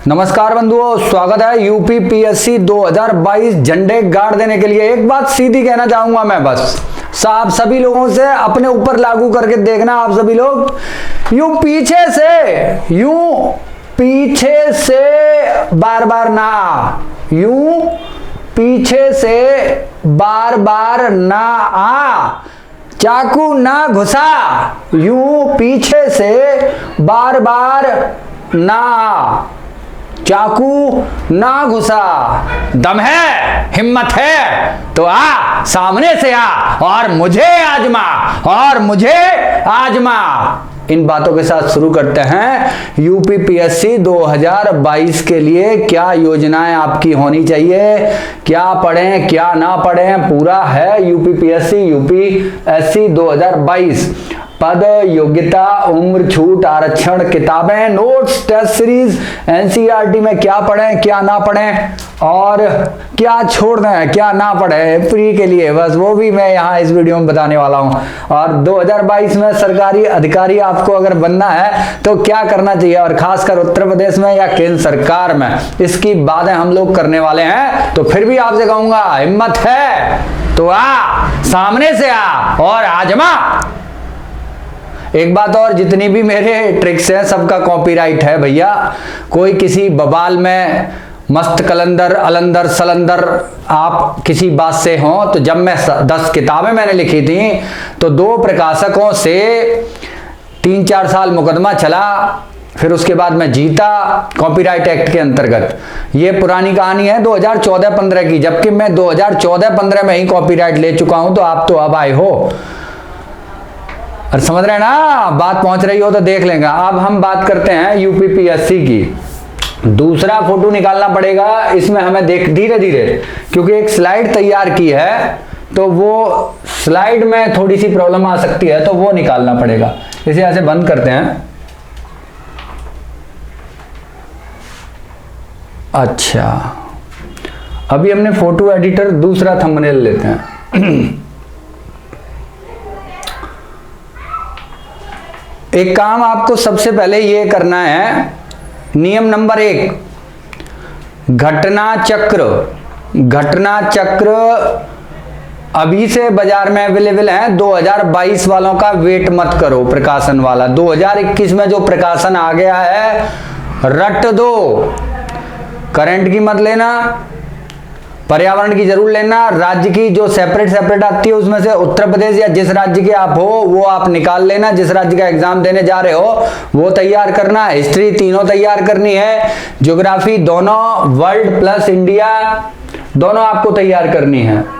नमस्कार बंधुओं, स्वागत है यूपी पीएससी 2022 झंडे गाड़ देने के लिए। एक बात सीधी कहना चाहूंगा मैं, बस आप सभी लोगों से अपने ऊपर लागू करके देखना। आप सभी लोग यूं पीछे से बार बार ना, यूं पीछे से बार बार ना आ, चाकू ना घुसा, यूं पीछे से बार बार ना, चाकू ना घुसा। दम है, हिम्मत है तो आ, सामने से आ और मुझे आजमा। इन बातों के साथ शुरू करते हैं यूपी पीएससी 2022 के लिए क्या योजनाएं आपकी होनी चाहिए, क्या पढ़ें क्या ना पढ़ें, पूरा है यूपीएससी 2022। पद, योग्यता, उम्र, छूट, आरक्षण, किताबें, नोट्स, टेस्ट सीरीज, एनसीईआरटी में क्या पढ़ें क्या ना पढ़ें और क्या छोड़ दें क्या ना पढ़ें फ्री के लिए, बस वो भी मैं यहाँ इस वीडियो में बताने वाला हूँ। और 2022 में सरकारी अधिकारी आपको अगर बनना है तो क्या करना चाहिए, और खासकर उत्तर प्रदेश में या केंद्र सरकार में, इसकी बातें हम लोग करने वाले हैं। तो फिर भी आपसे कहूंगा, हिम्मत है तो आ, सामने से आ और आजमा। एक बात और, जितनी भी मेरे ट्रिक्स हैं सबका कॉपीराइट है भैया। कोई किसी बवाल में मस्त कलंदर अलंदर सलंदर आप किसी बात से हो, तो जब मैं 10 किताबें मैंने लिखी थी तो 2 प्रकाशकों से 3-4 साल मुकदमा चला, फिर उसके बाद मैं जीता कॉपीराइट एक्ट के अंतर्गत। ये पुरानी कहानी है 2014-15 की, जबकि मैं 2014-15 में ही कॉपीराइट ले चुका हूं। तो आप तो अब आए हो और समझ रहे हैं ना, बात पहुंच रही हो तो देख लेंगे। अब हम बात करते हैं यूपी पीएससी की। दूसरा फोटो निकालना पड़ेगा इसमें हमें, देख धीरे धीरे, क्योंकि एक स्लाइड तैयार की है तो वो स्लाइड में थोड़ी सी प्रॉब्लम आ सकती है, तो वो निकालना पड़ेगा। इसे ऐसे बंद करते हैं। अच्छा, अभी हमने फोटो एडिटर दूसरा थंबनेल लेते हैं। एक काम आपको सबसे पहले ये करना है, नियम नंबर 1, घटना चक्र अभी से बाजार में अवेलेबल है। 2022 वालों का वेट मत करो, प्रकाशन वाला 2021 में जो प्रकाशन आ गया है रट दो। करंट की मत लेना, पर्यावरण की जरूर लेना, राज्य की जो सेपरेट आती है उसमें से उत्तर प्रदेश या जिस राज्य के आप हो वो आप निकाल लेना। जिस राज्य का एग्जाम देने जा रहे हो वो तैयार करना। हिस्ट्री तीनों तैयार करनी है, ज्योग्राफी दोनों, वर्ल्ड प्लस इंडिया दोनों आपको तैयार करनी है।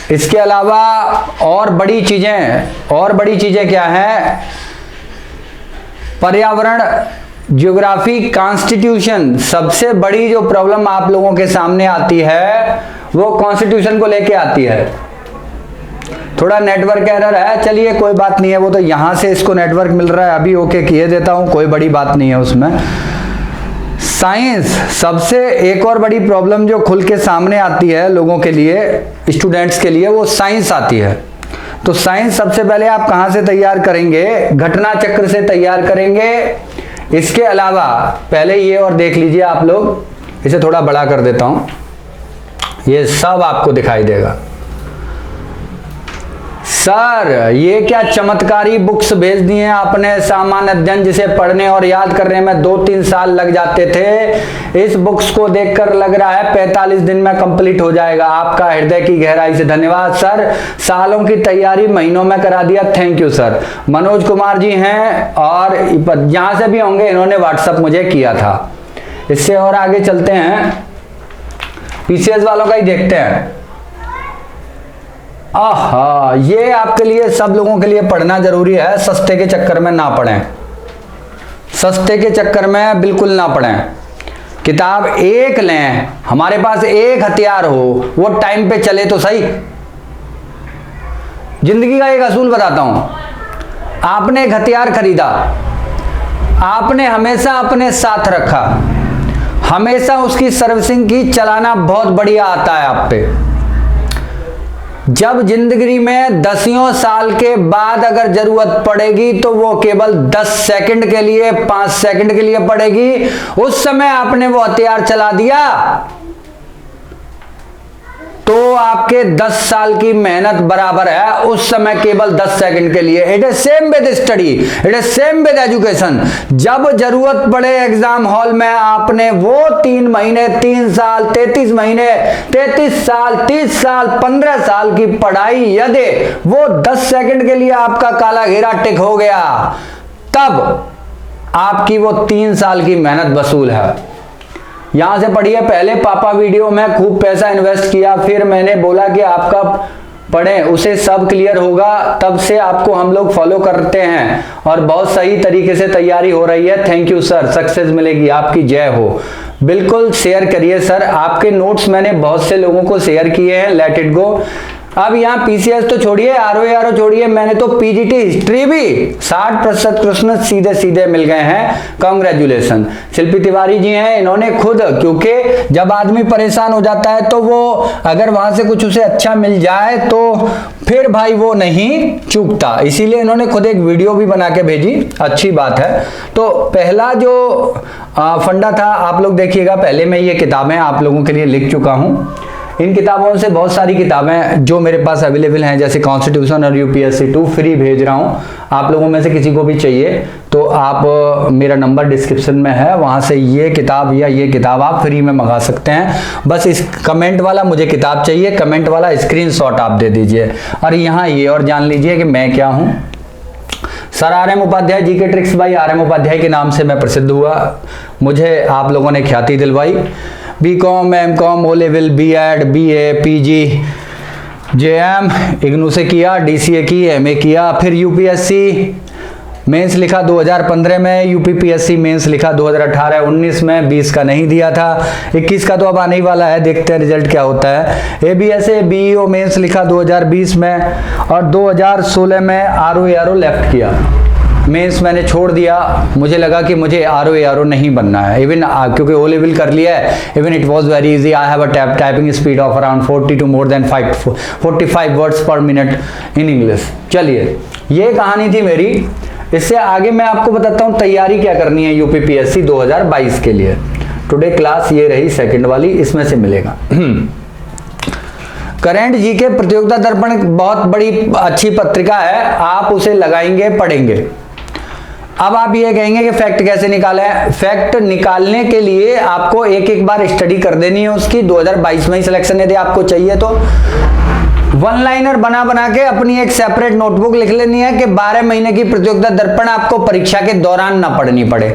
इसके अलावा और बड़ी चीजें क्या है, पर्यावरण, ज्योग्राफी, कॉन्स्टिट्यूशन। सबसे बड़ी जो प्रॉब्लम आप लोगों के सामने आती है वो कॉन्स्टिट्यूशन को लेके आती है। थोड़ा नेटवर्क एरर है, चलिए कोई बात नहीं है, वो तो यहां से इसको नेटवर्क मिल रहा है, अभी ओके किए देता हूं, कोई बड़ी बात नहीं है उसमें। साइंस, सबसे एक और बड़ी प्रॉब्लम जो खुल के सामने आती है लोगों के लिए, स्टूडेंट्स के लिए, वो साइंस आती है। तो साइंस सबसे पहले आप कहां से तैयार करेंगे, घटना चक्र से तैयार करेंगे। इसके अलावा पहले ये और देख लीजिए आप लोग, इसे थोड़ा बड़ा कर देता हूं, ये सब आपको दिखाई देगा। सर ये क्या चमत्कारी बुक्स भेज दी हैं आपने, सामान्य अध्ययन जिसे पढ़ने और याद करने में 2-3 साल लग जाते थे, इस बुक्स को देखकर लग रहा है 45 दिन में कंप्लीट हो जाएगा। आपका हृदय की गहराई से धन्यवाद सर, सालों की तैयारी महीनों में करा दिया, thank you sir. Manoj Kumar ji हैं और जहां से भी होंगे, इन्होंने व्हाट्सएप मुझे किया था। इससे और आगे चलते हैं, पीसीएस वालों का ही देखते हैं। आहा, ये आपके लिए, सब लोगों के लिए पढ़ना जरूरी है। सस्ते के चक्कर में ना पढ़ें, सस्ते के चक्कर में बिल्कुल ना पढ़ें। किताब एक लें, हमारे पास एक हथियार हो, वो टाइम पे चले तो सही। जिंदगी का एक असूल बताता हूं, आपने एक हथियार खरीदा, आपने हमेशा अपने साथ रखा, हमेशा उसकी सर्विसिंग की, चलाना बहुत बढ़िया आता है आप पे। जब जिंदगी में 10 साल के बाद अगर जरूरत पड़ेगी तो वो केवल 10 सेकंड के लिए, 5 सेकंड के लिए पड़ेगी। उस समय आपने वो हथियार चला दिया तो आपके 10 साल की मेहनत बराबर है उस समय केवल 10 सेकंड के लिए। It is same with study, it is same with education. जब जरूरत पड़े एग्जाम हॉल में आपने वो 3 महीने, 3 साल, 33 महीने, 33 साल, 30 साल, 15 साल की पढ़ाई यदि वो 10 सेकंड के लिए आपका काला घेरा टिक हो गया, तब आपकी वो 3 साल की मेहनत वसूल है। यहां से पढ़िए, पहले पापा वीडियो में खूब पैसा इन्वेस्ट किया, फिर मैंने बोला कि आपका पढ़ें, उसे सब क्लियर होगा, तब से आपको हम लोग फॉलो करते हैं और बहुत सही तरीके से तैयारी हो रही है। थैंक यू सर, सक्सेस मिलेगी, आपकी जय हो। बिल्कुल शेयर करिए सर, आपके नोट्स मैंने बहुत से लोगों को शेयर किए हैं। Let it go. अब यहाँ पीसीएस तो छोड़िए, आरओ छोड़िए, मैंने तो पीजीटी हिस्ट्री भी 60% प्रश्न सीधे सीधे मिल गए हैं। कांग्रेचुलेशन। शिल्पी तिवारी जी हैं, इन्होंने खुद, क्योंकि जब आदमी परेशान हो जाता है तो वो अगर वहां से कुछ उसे अच्छा मिल जाए तो फिर भाई वो नहीं चूकता, इसीलिए इन्होंने खुद एक वीडियो भी बना के भेजी। अच्छी बात है। तो पहला जो फंडा था, आप लोग देखिएगा, पहले मैं ये किताबें आप लोगों के लिए लिख चुका हूं। इन किताबों से बहुत सारी किताबें जो मेरे पास अवेलेबल हैं, जैसे कॉन्स्टिट्यूशन और यूपीएससी 2 फ्री भेज रहा हूं। आप लोगों में से किसी को भी चाहिए तो आप, मेरा नंबर डिस्क्रिप्शन में है, वहां से ये किताब या ये किताब आप फ्री में मंगा सकते हैं। बस इस कमेंट वाला मुझे किताब चाहिए, कमेंट वाला स्क्रीनशॉट आप दे दीजिए। और यहाँ ये और जान लीजिए कि मैं क्या हूँ। Sir RM Upadhyay, GK tricks by RM Upadhyay के नाम से मैं प्रसिद्ध हुआ। मुझे आप लोगों ने ख्याति दिलवाई। BCom, MCom, O level, BEd, BA, PG, JM IGNOU से किया, DCA की, MA किया, फिर यूपीएससी मेंस लिखा 2015 में, यूपीपीएससी मेंस लिखा 2018-19 में, 20 का नहीं दिया था, 21 का तो अब आने ही वाला है, देखते हैं रिजल्ट क्या होता है। ABSA BEO मेंस लिखा 2020 में और 2016 में RO लेफ्ट किया। मेंस मैंने छोड़ दिया, मुझे लगा कि मुझे RO नहीं बनना है, इवन क्योंकि O लेवल कर लिया है। Even it was very easy, I have a typing speed of around 40 to more than 45 words per minute in English. चलिए, ये कहानी थी मेरी। इससे आगे मैं आपको बताता हूँ तैयारी क्या करनी है यूपीपीएससी 2022 के लिए। टुडे क्लास ये रही सेकंड वाली, इसमें से मिलेगा। करंट जीके प्रतियोगिता दर्पण बहुत बड़ी अच्छी पत्रिका है, आप उसे लगाएंगे, पढ़ेंगे। अब आप ये कहेंगे कि फैक्ट कैसे निकालें। फैक्ट निकालने के लिए आपको एक एक बार स्टडी कर देनी है उसकी। 2022 में ही सिलेक्शन यदि आपको चाहिए तो 1 लाइनर बना बना के अपनी एक सेपरेट नोटबुक लिख लेनी है कि 12 महीने की प्रतियोगिता दर्पण आपको परीक्षा के दौरान ना पढ़नी पड़े।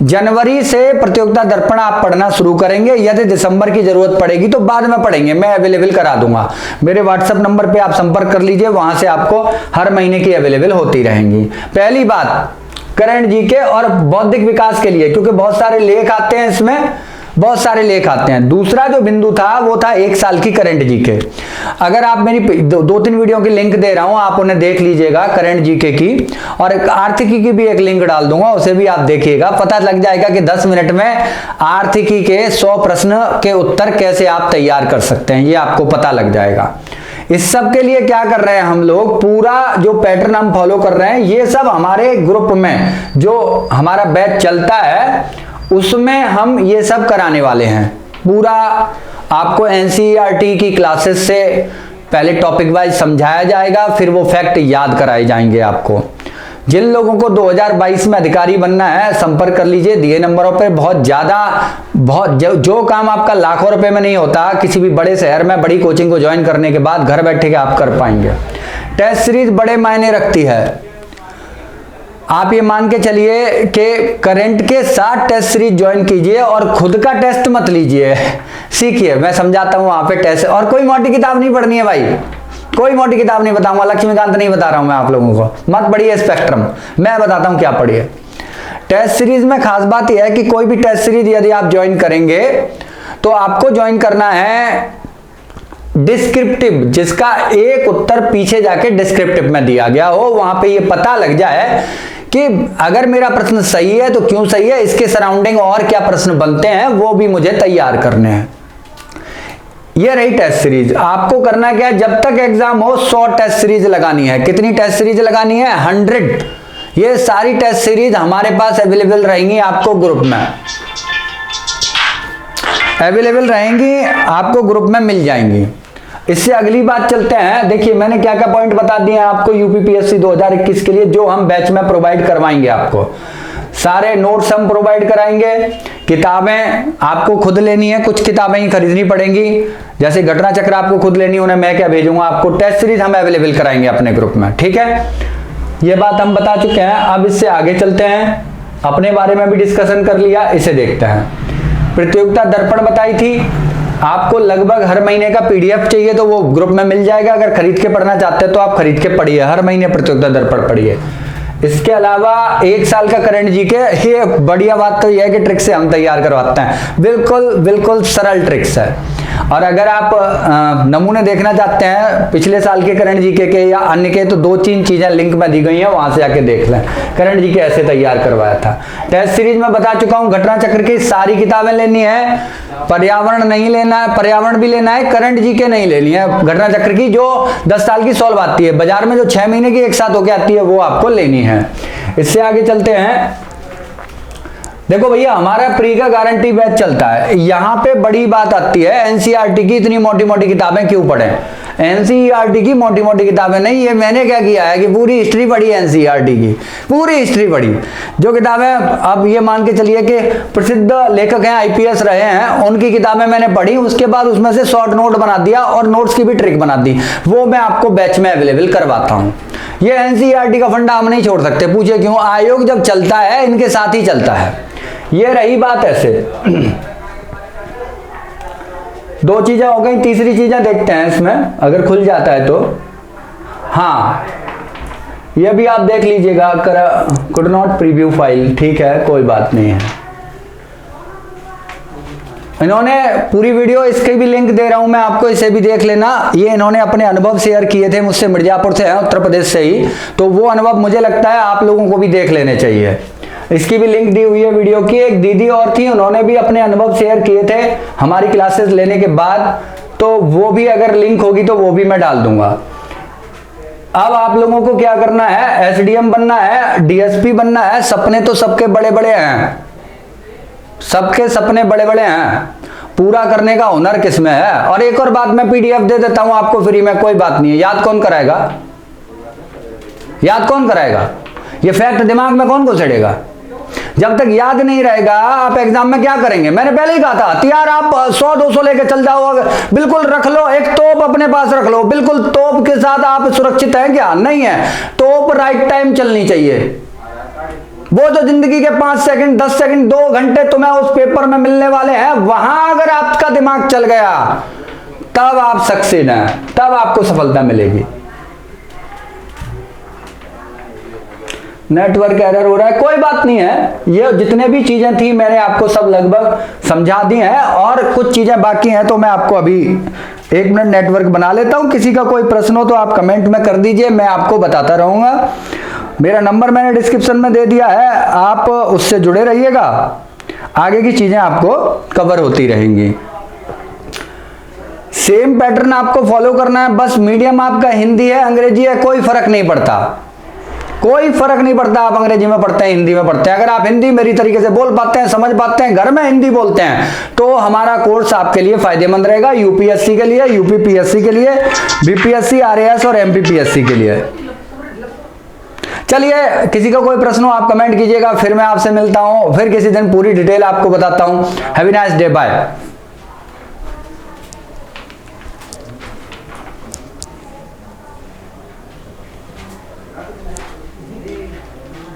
जनवरी से प्रतियोगिता दर्पण आप पढ़ना शुरू करेंगे, यदि दिसंबर की जरूरत पड़ेगी तो बाद में पढ़ेंगे, मैं अवेलेबल करा दूंगा। मेरे व्हाट्सएप नंबर पे आप संपर्क कर लीजिए, वहां से आपको हर महीने की अवेलेबल होती रहेंगी। पहली बात करंट जीके और बौद्धिक विकास के लिए, क्योंकि बहुत सारे लेख आते हैं इसमें, बहुत सारे लेख आते हैं। दूसरा जो बिंदु था वो था 1 साल की करंट जीके। अगर आप मेरी 2-3 वीडियो की लिंक दे रहा हूं, आप उन्हें देख लीजिएगा करंट जीके की, और एक आर्थिकी की भी एक लिंक डाल दूंगा, उसे भी आप देखिएगा। पता लग जाएगा कि 10 मिनट में आर्थिकी के 100 प्रश्न के उत्तर कैसे आप तैयार कर सकते हैं, ये आपको पता लग जाएगा। इस सब के लिए क्या कर रहे हैं हम लोग, पूरा जो पैटर्न हम फॉलो कर रहे हैं, ये सब हमारे ग्रुप में जो हमारा बैच चलता है उसमें हम ये सब कराने वाले हैं। पूरा आपको एनसीईआरटी की क्लासेस से पहले टॉपिक वाइज समझाया जाएगा, फिर वो फैक्ट याद कराए जाएंगे आपको। जिन लोगों को 2022 में अधिकारी बनना है संपर्क कर लीजिए दिए नंबरों पर। बहुत जो काम आपका लाखों रुपए में नहीं होता, किसी भी बड़े शहर में बड़ी कोचिंग को ज्वाइन करने के बाद घर बैठे के आप कर पाएंगे। टेस्ट सीरीज बड़े मायने रखती है। आप ये मान के चलिए कि करंट के साथ टेस्ट सीरीज ज्वाइन कीजिए और खुद का टेस्ट मत लीजिए, सीखिए। मैं समझाता हूं वहां पे टेस्ट, और कोई मोटी किताब नहीं पढ़नी है भाई, कोई मोटी किताब नहीं बताऊंगा, लक्ष्मीकांत नहीं बता रहा हूं मैं आप लोगों को, मत पढ़िए स्पेक्ट्रम, मैं बताता हूं क्या पढ़िए। टेस्ट सीरीज में खास बात यह है कि कोई भी टेस्ट सीरीज यदि आप ज्वाइन करेंगे तो आपको ज्वाइन करना है डिस्क्रिप्टिव, जिसका एक उत्तर पीछे जाके डिस्क्रिप्टिव में दिया गया हो, वहां पे ये पता लग जाए कि अगर मेरा प्रश्न सही है तो क्यों सही है, इसके सराउंडिंग और क्या प्रश्न बनते हैं वो भी मुझे तैयार करने हैं। ये रही टेस्ट सीरीज। आपको करना क्या है, जब तक एग्जाम हो 100 टेस्ट सीरीज लगानी है। कितनी टेस्ट सीरीज लगानी है? 100। ये सारी टेस्ट सीरीज हमारे पास अवेलेबल रहेंगी, आपको ग्रुप में अवेलेबल रहेंगी, आपको ग्रुप में मिल जाएंगी। इससे अगली बात चलते हैं। देखिए मैंने क्या क्या पॉइंट बता दिए हैं आपको यूपीपीएससी 2021 के लिए, जो हम बैच में प्रोवाइड करवाएंगे। आपको सारे नोट्स हम प्रोवाइड कराएंगे। किताबें आपको खुद लेनी है, कुछ किताबें ही खरीदनी पड़ेंगी, जैसे घटना चक्र आपको खुद लेनी है, उन्हें मैं क्या भेजूंगा आपको। टेस्ट सीरीज हम अवेलेबल कराएंगे अपने ग्रुप में, ठीक है। ये बात हम बता चुके हैं। अब इससे आगे चलते हैं, अपने बारे में भी डिस्कशन कर लिया, इसे देखते हैं। प्रतियोगिता दर्पण बताई थी आपको, लगभग हर महीने का पीडीएफ चाहिए तो वो ग्रुप में मिल जाएगा। अगर खरीद के पढ़ना चाहते हैं तो आप खरीद के पढ़िए, हर महीने प्रतियोगिता दर्पण पढ़िए। इसके अलावा 1 साल का करंट जीके, ये बढ़िया बात तो यह है कि ट्रिक से हम तैयार करवाते हैं, बिल्कुल बिल्कुल सरल ट्रिक्स है। और अगर आप नमूने देखना चाहते हैं पिछले साल के करंट जीके के या अन्य के, तो 2-3 चीजें लिंक में दी गई हैं, वहां से आके देख लें। करंट जीके ऐसे तैयार करवाया था। टेस्ट सीरीज में बता चुका हूं, घटना चक्र की सारी किताबें लेनी है, पर्यावरण नहीं लेना है, पर्यावरण भी लेना है, करंट जीके नहीं लेनी है। घटना चक्र की जो 10 साल की सॉल्व आती है, बाजार में जो 6 महीने की एक साथ होके आती है वो आपको लेनी है। इससे आगे चलते हैं। देखो भैया हमारा प्री का गारंटी बैच चलता है। यहां पे बड़ी बात आती है, एनसीईआरटी की इतनी मोटी मोटी किताबें क्यों पढ़ें। एनसीईआरटी की मोटी मोटी किताबें नहीं, ये मैंने क्या किया है कि पूरी हिस्ट्री पढ़ी है, एनसीईआरटी की पूरी हिस्ट्री पढ़ी। जो किताबें अब ये मान के चलिए कि प्रसिद्ध लेखक हैं, आईपीएस रहे हैं, उनकी किताबें मैंने पढ़ी, उसके बाद उसमें से शॉर्ट नोट बना दिया और नोट्स की भी ट्रिक बना दी, वो मैं आपको बैच में अवेलेबल करवाता हूं। ये एनसीईआरटी का फंडा हम नहीं छोड़ सकते, पूछे क्यों। आयोग जब चलता है इनके साथ ही चलता है। ये रही बात ऐसे। 2 चीजें हो गई, तीसरी चीजें देखते हैं इसमें, अगर खुल जाता है तो। हाँ ये भी आप देख लीजिएगा, कुड नॉट प्रीव्यू फाइल, ठीक है कोई बात नहीं है। इन्होंने पूरी वीडियो, इसके भी लिंक दे रहा हूं मैं आपको, इसे भी देख लेना। ये इन्होंने अपने अनुभव शेयर किए थे मुझसे, मिर्जापुर से है, उत्तर प्रदेश से ही, तो वो अनुभव मुझे लगता है आप लोगों को भी देख लेने चाहिए। इसकी भी लिंक दी हुई है वीडियो की। एक दीदी और थी, उन्होंने भी अपने अनुभव शेयर किए थे हमारी क्लासेस लेने के बाद, तो वो भी अगर लिंक होगी तो वो भी मैं डाल दूंगा। अब आप लोगों को क्या करना है, एसडीएम बनना है, डीएसपी बनना है। सपने तो सबके बड़े बड़े हैं, सबके सपने बड़े बड़े हैं, पूरा करने का हुनर किसमें है। और एक और बात, मैं पीडीएफ दे देता हूं आपको फ्री में, कोई बात नहीं है। याद कौन कराएगा, याद कौन कराएगा, ये फैक्ट दिमाग में कौन घुसेड़ेगा। जब तक याद नहीं रहेगा आप एग्जाम में क्या करेंगे। मैंने पहले ही कहा था, हथियार आप 100-200 लेके चल जाओ, बिल्कुल रख लो, एक तोप अपने पास रख लो, बिल्कुल तोप के साथ आप सुरक्षित हैं क्या, नहीं है। तोप राइट टाइम चलनी चाहिए। वो जो जिंदगी के 5 सेकंड 10 सेकंड 2 घंटे तुम्हें उस पेपर में मिलने वाले हैं, वहां अगर आपका दिमाग चल गया तब आप सक्सेस हैं, तब आपको सफलता मिलेगी। नेटवर्क एरर हो रहा है, कोई बात नहीं है। ये जितने भी चीजें थी मैंने आपको सब लगभग समझा दी हैं, और कुछ चीजें बाकी हैं तो मैं आपको अभी 1 मिनट नेटवर्क बना लेता हूं। किसी का कोई प्रश्न हो तो आप कमेंट में कर दीजिए, मैं आपको बताता रहूंगा। मेरा नंबर मैंने डिस्क्रिप्शन में दे दिया है, आप उससे जुड़े रहिएगा, आगे की चीजें आपको कवर होती रहेंगी। सेम पैटर्न आपको फॉलो करना है, बस मीडियम आपका हिंदी है, अंग्रेजी है, कोई फर्क नहीं पड़ता, कोई फर्क नहीं पड़ता। आप अंग्रेजी में पढ़ते हैं, हिंदी में पढ़ते हैं, अगर आप हिंदी मेरी तरीके से बोल पाते हैं, समझ पाते हैं, घर में हिंदी बोलते हैं, तो हमारा कोर्स आपके लिए फायदेमंद रहेगा। यूपीएससी के लिए, यूपीपीएससी के लिए, बीपीएससी, आरएएस और एमपीपीएससी के लिए। चलिए, किसी का कोई प्रश्न हो आप कमेंट कीजिएगा, फिर मैं आपसे मिलता हूं, फिर किसी दिन पूरी डिटेल आपको बताता हूं। Have a nice day, bye.